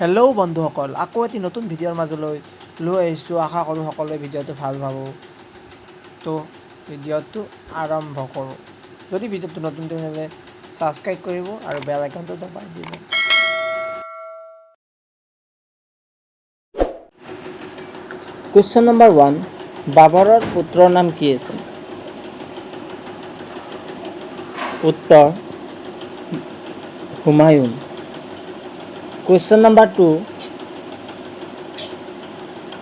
Hello' বন্ধুসকল, আকৌ এটি নতুন ভিডিঅ'ৰ মাজলৈ লৈ আহিছোঁ। আশা কৰোঁ সকলোৱে ভিডিঅ'টো ভাল পাব। তো ভিডিঅ'টো আৰম্ভ কৰোঁ। যদি ভিডিঅ'টো নতুন তেনেহ'লে ছাবস্ক্ৰাইব কৰিব আৰু বেল আইকনটো দবাই দিব। কুৱেশ্যন নম্বৰ 1, বাবৰৰ পুত্ৰৰ নাম কি আছিল? উত্তৰ হুমায়ুন। কুৱেশ্যন নম্বৰ 2,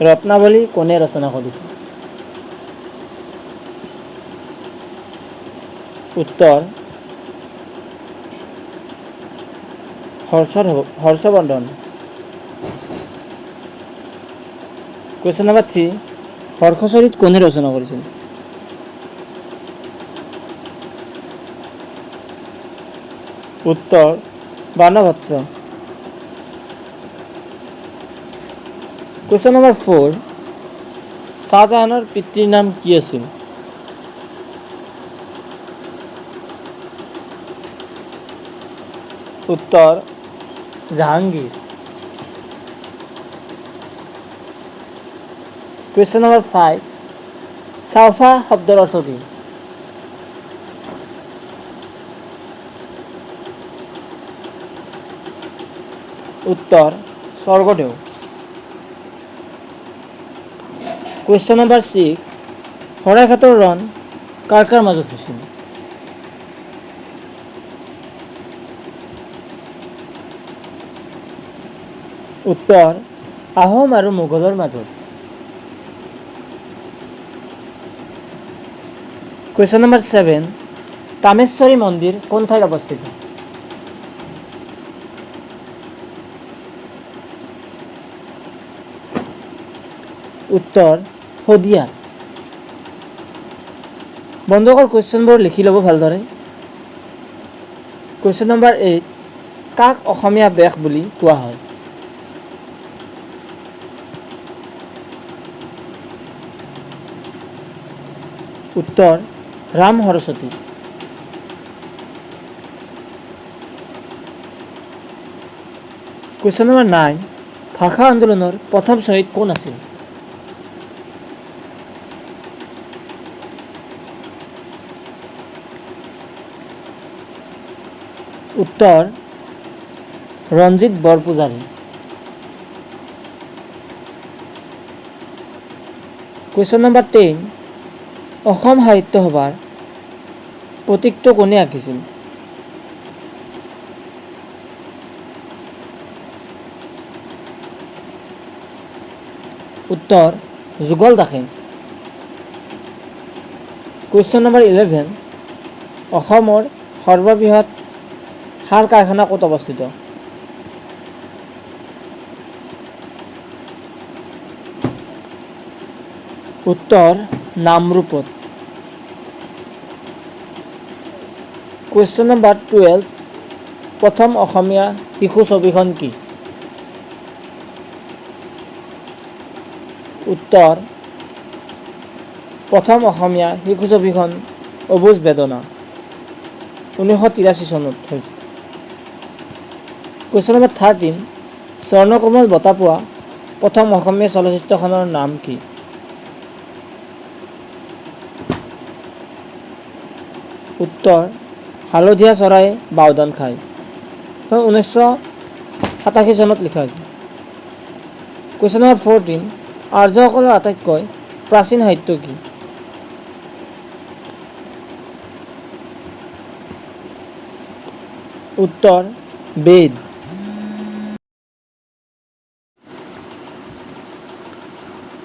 ৰত্নাৱলী কোনে ৰচনা কৰিছিল? উত্তৰ হৰ্ষবৰ্ধন। কুৱেশ্যন নম্বৰ 3, হৰ্ষচৰিত কোনে ৰচনা কৰিছিল? উত্তৰ বাণভট্ট। কুৱেশ্যন নম্বৰ 4, শ্বাহজাহানৰ পিতৃৰ নাম কি আছিল? উত্তৰ জাহাংগীৰ। কুৱেশ্যন নম্বৰ 5, চাওফা শব্দৰ অৰ্থ কি? উত্তৰ স্বৰ্গদেউ। কুৱেশ্যন নম্বৰ 6, শৰাইঘাটৰ ৰণ কাৰ কাৰ মাজত হৈছিল? উত্তৰ আহোম আৰু মোগলৰ মাজত। কুৱেশ্যন নম্বৰ 7, কামেশ্বৰী মন্দিৰ কোন ঠাইত অৱস্থিত? উত্তৰ শদিয়াত। বন্ধুসকল, কুৱেশ্যনবোৰ লিখি ল'ব ভালদৰে। কুৱেশ্যন নম্বৰ 8, কাক অসমীয়া বেশ বুলি কোৱা হয়? উত্তৰ ৰাম সৰস্বতী। কুৱেশ্যন নম্বৰ 9, ভাষা আন্দোলনৰ প্ৰথম শ্বহীদ কোন আছিল? উত্তৰ ৰঞ্জিত বৰপূজাৰী। কুৱেশ্যন নম্বৰ 10, অসম সাহিত্য সভাৰ প্ৰতীকটো কোনে আঁকিছিল? উত্তৰ যুগল দাসে। কুৱেশ্যন নম্বৰ 11, অসমৰ সৰ্ববৃহৎ সাৰ কাৰখানা ক'ত অৱস্থিত? উত্তৰ নামৰূপত। কুৱেশ্যন নম্বৰ 12, প্ৰথম অসমীয়া শিশু ছবিখন কি? উত্তৰ প্ৰথম অসমীয়া শিশু ছবিখন অবুজ বেদনা, 1983 চনত হৈছিল। কুৱেশ্যন নম্বৰ 13, স্বৰ্ণকমল বঁটা পোৱা প্ৰথম অসমীয়া চলচ্চিত্ৰখনৰ নাম কি? উত্তৰ হালধীয়া চৰাই বাওধান খায়, 1987 চনত লিখা হৈছিল। কুৱেশ্যন নম্বৰ 14, আৰ্যসকলৰ আটাইতকৈ প্ৰাচীন সাহিত্য কি? উত্তৰ বেদ।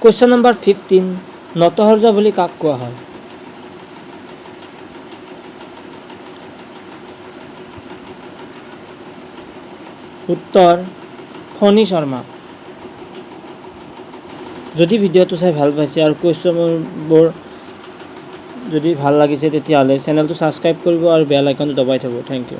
কুৱেশ্যন নম্বৰ 15, নটসৰ্য বুলি কাক কোৱা হয়? উত্তৰ ফণী শৰ্মা। যদি ভিডিঅ'টো চাই ভাল পাইছে আৰু কুৱেশ্যনবোৰ যদি ভাল লাগিছে তেতিয়াহ'লে চেনেলটো ছাবস্ক্ৰাইব কৰিব আৰু বেল আইকনটো দবাই থ'ব। Thank U.